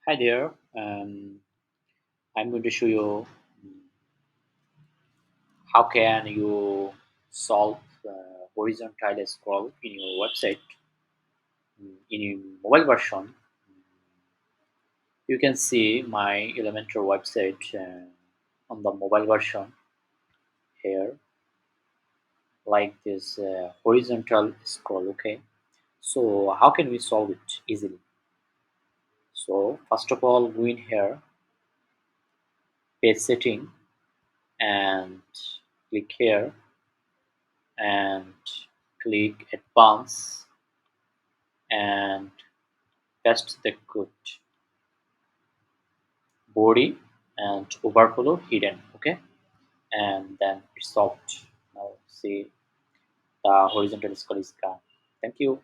Hi there. I'm going to show you how can you solve horizontal scroll in your website in your mobile version. You can see my Elementor website on the mobile version here, like this horizontal scroll. Okay, so how can we solve it easily? So first of all, go in here, page setting, and click here and click advanced and paste the code body and overflow hidden. Okay, and then it's solved. Now see the horizontal scroll is gone. Thank you.